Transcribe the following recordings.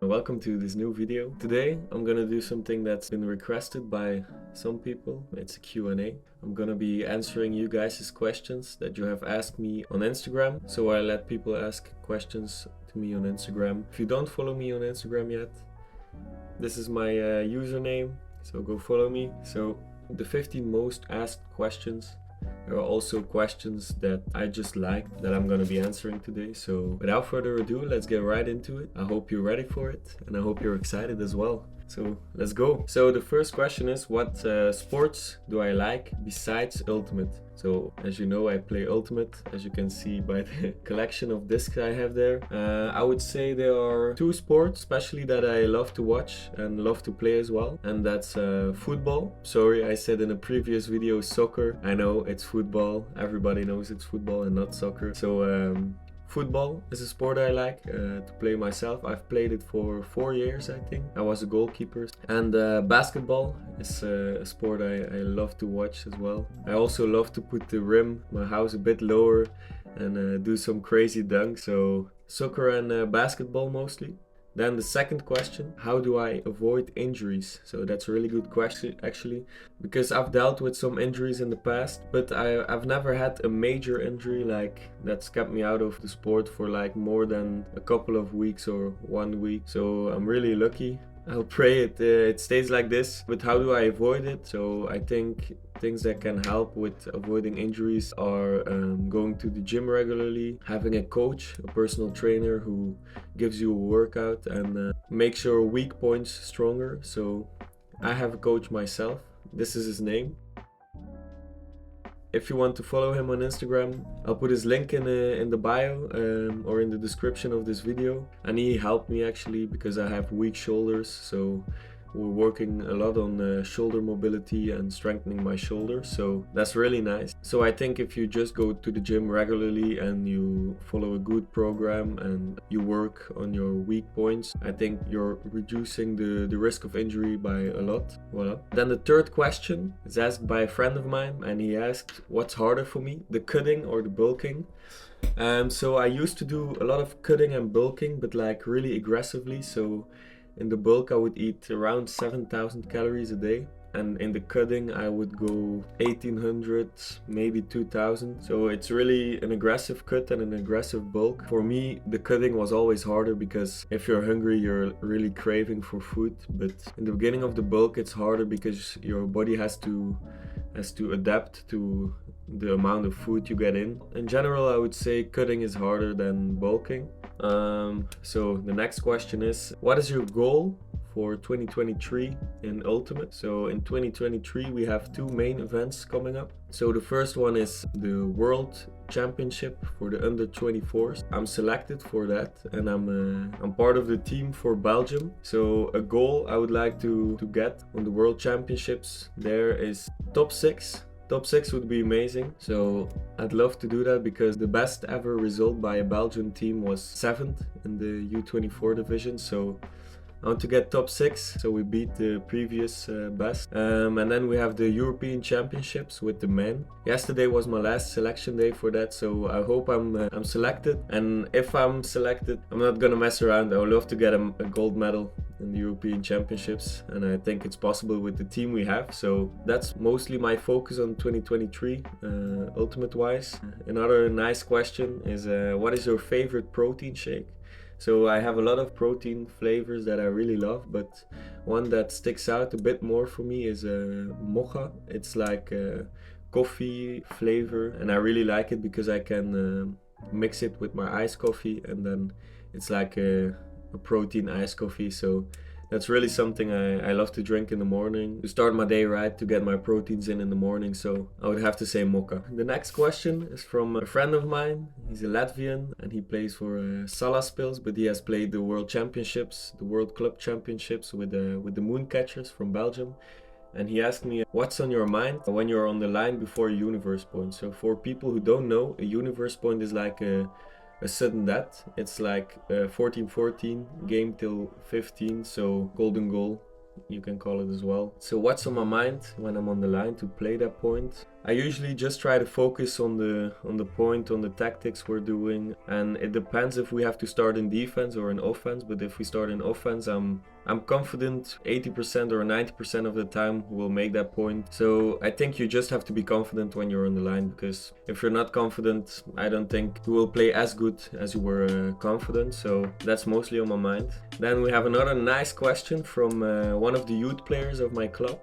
Welcome to this new video. Today I'm gonna do something that's been requested by some people. It's a Q&A. I'm gonna be answering you guys' questions that you have asked me on Instagram. So I let people ask questions to me on Instagram. If you don't follow me on Instagram yet, this is my username, so go follow me. So the 15 most asked questions. There are also questions that I just like that I'm gonna be answering today. So without further ado, let's get right into it. I hope you're ready for it and I hope you're excited as well. So let's go. So the first question is, what sports do I like besides Ultimate? So as you know, I play Ultimate, as you can see by the collection of discs I have there. I would say there are two sports especially that I love to watch and love to play as well, and that's football. Sorry, I said in a previous video soccer. I know it's football, everybody knows it's football and not soccer. So football is a sport I like to play myself. I've played it for 4 years, I think. I was a goalkeeper. And basketball is a sport I love to watch as well. I also love to put the rim, my house a bit lower, and do some crazy dunks. So soccer and basketball mostly. Then the second question, how do I avoid injuries? So that's a really good question actually, because I've dealt with some injuries in the past, but I've never had a major injury like that's kept me out of the sport for like more than a couple of weeks or 1 week. So I'm really lucky. I'll pray it stays like this. But how do I avoid it? So I think things that can help with avoiding injuries are going to the gym regularly, having a coach, a personal trainer who gives you a workout and makes your weak points stronger. So I have a coach myself. This is his name. If you want to follow him on Instagram, I'll put his link in the bio or in the description of this video. And he helped me actually because I have weak shoulders, so we're working a lot on shoulder mobility and strengthening my shoulders, so that's really nice. So I think if you just go to the gym regularly and you follow a good program and you work on your weak points, I think you're reducing the risk of injury by a lot. Voila. Then the third question is asked by a friend of mine, and he asked, what's harder for me, the cutting or the bulking? So I used to do a lot of cutting and bulking, but like really aggressively. So in the bulk I would eat around 7,000 calories a day, and in the cutting I would go 1,800, maybe 2,000. So it's really an aggressive cut and an aggressive bulk. For me, the cutting was always harder because if you're hungry, you're really craving for food. But in the beginning of the bulk, it's harder because your body has to adapt to the amount of food you get in. In general, I would say cutting is harder than bulking. So the next question is, what is your goal for 2023 in Ultimate? So in 2023 we have two main events coming up. So the first one is the World Championship for the under 24s. I'm selected for that, and I'm part of the team for Belgium. So a goal I would like to get on the World Championships there is top 6. Top 6 would be amazing, so I'd love to do that because the best ever result by a Belgian team was 7th in the U24 division. So I want to get top 6, so we beat the previous best. And then we have the European Championships with the men. Yesterday was my last selection day for that, so I hope I'm selected. And if I'm selected, I'm not gonna mess around. I would love to get a gold medal in the European Championships, and I think it's possible with the team we have. So that's mostly my focus on 2023 Ultimate wise. Another nice question is, what is your favorite protein shake? So I have a lot of protein flavors that I really love, but one that sticks out a bit more for me is mocha. It's like a coffee flavor, and I really like it because I can mix it with my iced coffee, and then it's like a protein iced coffee. So that's really something I love to drink in the morning to start my day right, to get my proteins in the morning. So I would have to say mocha. The next question is from a friend of mine. He's a Latvian and he plays for Salaspils, but he has played the World Championships, the World Club Championships with the Mooncatchers from Belgium. And he asked me, what's on your mind when you're on the line before a universe point? So for people who don't know, a universe point is like a sudden death. It's like 14-14 game till 15, so golden goal you can call it as well. So what's on my mind when I'm on the line to play that point? I usually just try to focus on the point, on the tactics we're doing, and it depends if we have to start in defense or in offense. But if we start in offense, I'm confident 80% or 90% of the time we'll make that point. So I think you just have to be confident when you're on the line, because if you're not confident, I don't think you will play as good as you were confident. So that's mostly on my mind. Then we have another nice question from one of the youth players of my club.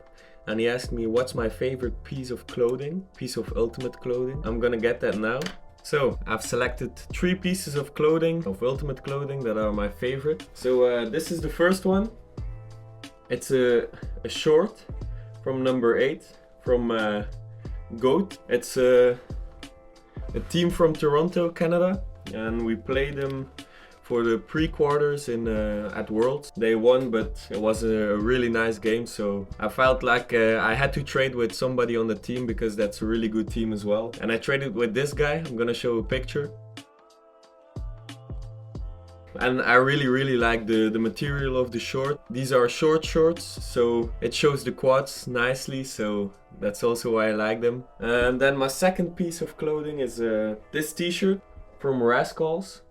And he asked me what's my favorite piece of clothing, piece of ultimate clothing. I'm gonna get that now. So I've selected 3 pieces of clothing, of ultimate clothing, that are my favorite. So this is the first one. It's a short from number 8 from GOAT. It's a team from Toronto, Canada, and we played them for the pre-quarters in at Worlds. They won, but it was a really nice game, so I felt like I had to trade with somebody on the team, because that's a really good team as well. And I traded with this guy. I'm gonna show a picture. And I really like the material of the short. These are short shorts, so it shows the quads nicely, so that's also why I like them. And then my second piece of clothing is this t-shirt from Rascals.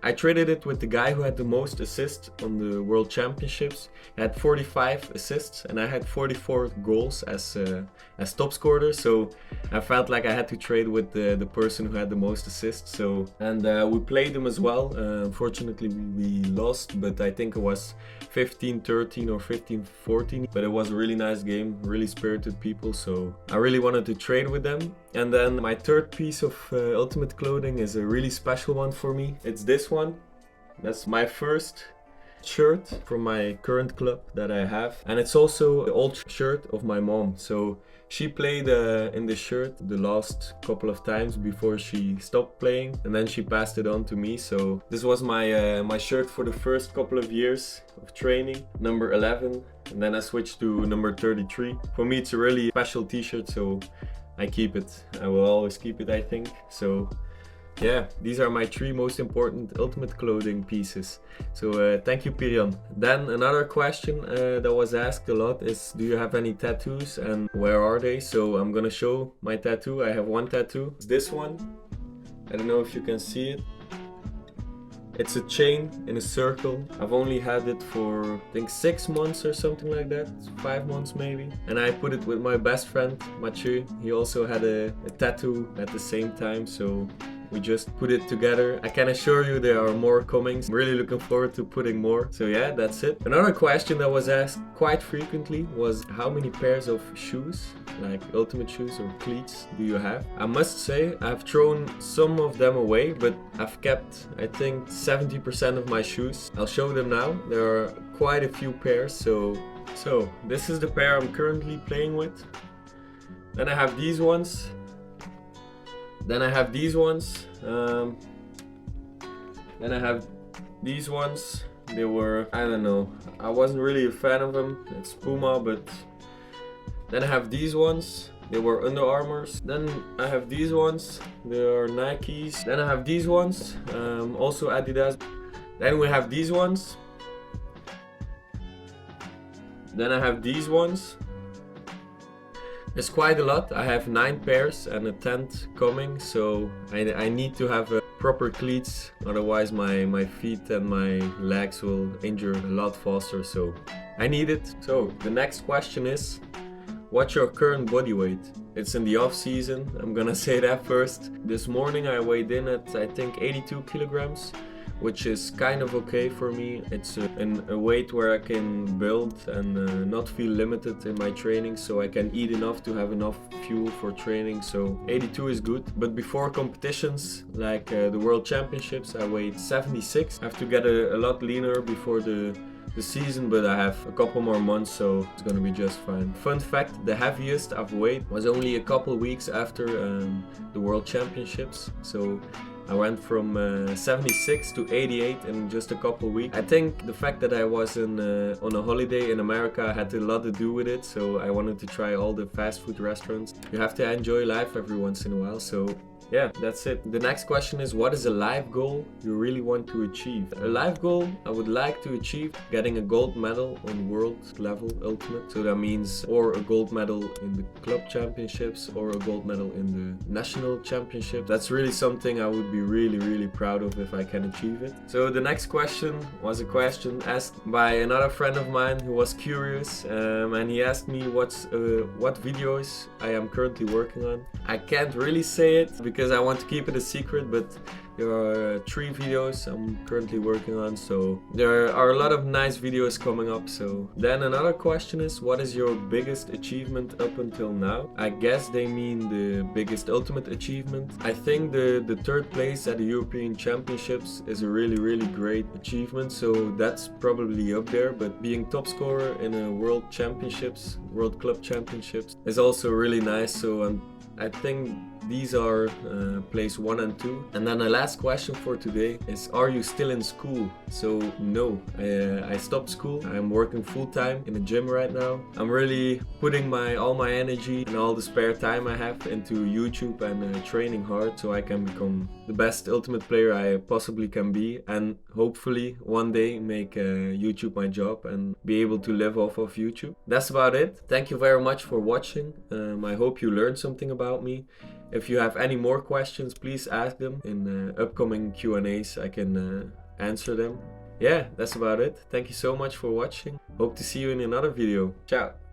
I traded it with the guy who had the most assists on the World Championships. He had 45 assists and I had 44 goals as top scorer. So I felt like I had to trade with the person who had the most assists. So we played them as well. Unfortunately, we lost, but I think it was 15-13 or 15-14. But it was a really nice game, really spirited people. So I really wanted to trade with them. And then my third piece of ultimate clothing is a really special one for me. It's this one. That's my first shirt from my current club that I have. And it's also the old shirt of my mom. So she played in this shirt the last couple of times before she stopped playing. And then she passed it on to me. So this was my my shirt for the first couple of years of training, number 11. And then I switched to number 33. For me, it's a really special t-shirt, so I keep it. I will always keep it, I think. So yeah, these are my 3 most important ultimate clothing pieces. So thank you, Pirion. Then another question that was asked a lot is, do you have any tattoos and where are they? So I'm gonna show my tattoo. I have one tattoo. It's this one. I don't know if you can see it. It's a chain in a circle. I've only had it for, I think, 6 months or something like that. 5 months maybe. And I put it with my best friend, Mathieu. He also had a tattoo at the same time, so we just put it together. I can assure you there are more coming. I'm really looking forward to putting more. So yeah, that's it. Another question that was asked quite frequently was, how many pairs of shoes, like ultimate shoes or cleats, do you have? I must say I've thrown some of them away, but I've kept, I think, 70% of my shoes. I'll show them now. There are quite a few pairs. So this is the pair I'm currently playing with. Then I have these ones. Then I have these ones. Then I have these ones. They were, I don't know, I wasn't really a fan of them. It's Puma, but then I have these ones. They were Under Armours. Then I have these ones. They are Nikes. Then I have these ones, also Adidas. Then we have these ones. Then I have these ones. It's quite a lot. I have 9 pairs and a 10th coming, so I need to have proper cleats, otherwise my feet and my legs will injure a lot faster, so I need it. So the next question is, what's your current body weight? It's in the off season, I'm gonna say that first. This morning I weighed in at, I think, 82 kilograms. Which is kind of okay for me. It's a weight where I can build and not feel limited in my training, so I can eat enough to have enough fuel for training. So 82 is good. But before competitions like the World Championships, I weighed 76. I have to get a lot leaner before the season, but I have a couple more months, so it's gonna be just fine. Fun fact, the heaviest I've weighed was only a couple weeks after the World Championships. So I went from 76 to 88 in just a couple weeks. I think the fact that I was on a holiday in America had a lot to do with it, so I wanted to try all the fast food restaurants. You have to enjoy life every once in a while, so yeah, that's it. The next question is, what is a life goal you really want to achieve? A life goal I would like to achieve, getting a gold medal on world level ultimate. So that means or a gold medal in the club championships or a gold medal in the national championship. That's really something I would be really proud of if I can achieve it. So the next question was a question asked by another friend of mine who was curious, and he asked me what videos I am currently working on. I can't really say it because I want to keep it a secret, but there are 3 videos I'm currently working on, so there are a lot of nice videos coming up. So then another question is, what is your biggest achievement up until now? I guess they mean the biggest ultimate achievement. I think the 3rd place at the European Championships is a really great achievement, so that's probably up there. But being top scorer in a World Championships, World Club Championships is also really nice, so I think these are place 1 and 2. And then the last question for today is, are you still in school? So no, I stopped school. I'm working full-time in a gym right now. I'm really putting all my energy and all the spare time I have into YouTube and training hard so I can become the best ultimate player I possibly can be, and hopefully one day make YouTube my job and be able to live off of YouTube. That's about it. Thank you very much for watching. I hope you learned something about me. If you have any more questions, please ask them in upcoming Q&As. I can answer them. Yeah, that's about it. Thank you so much for watching. Hope to see you in another video. Ciao.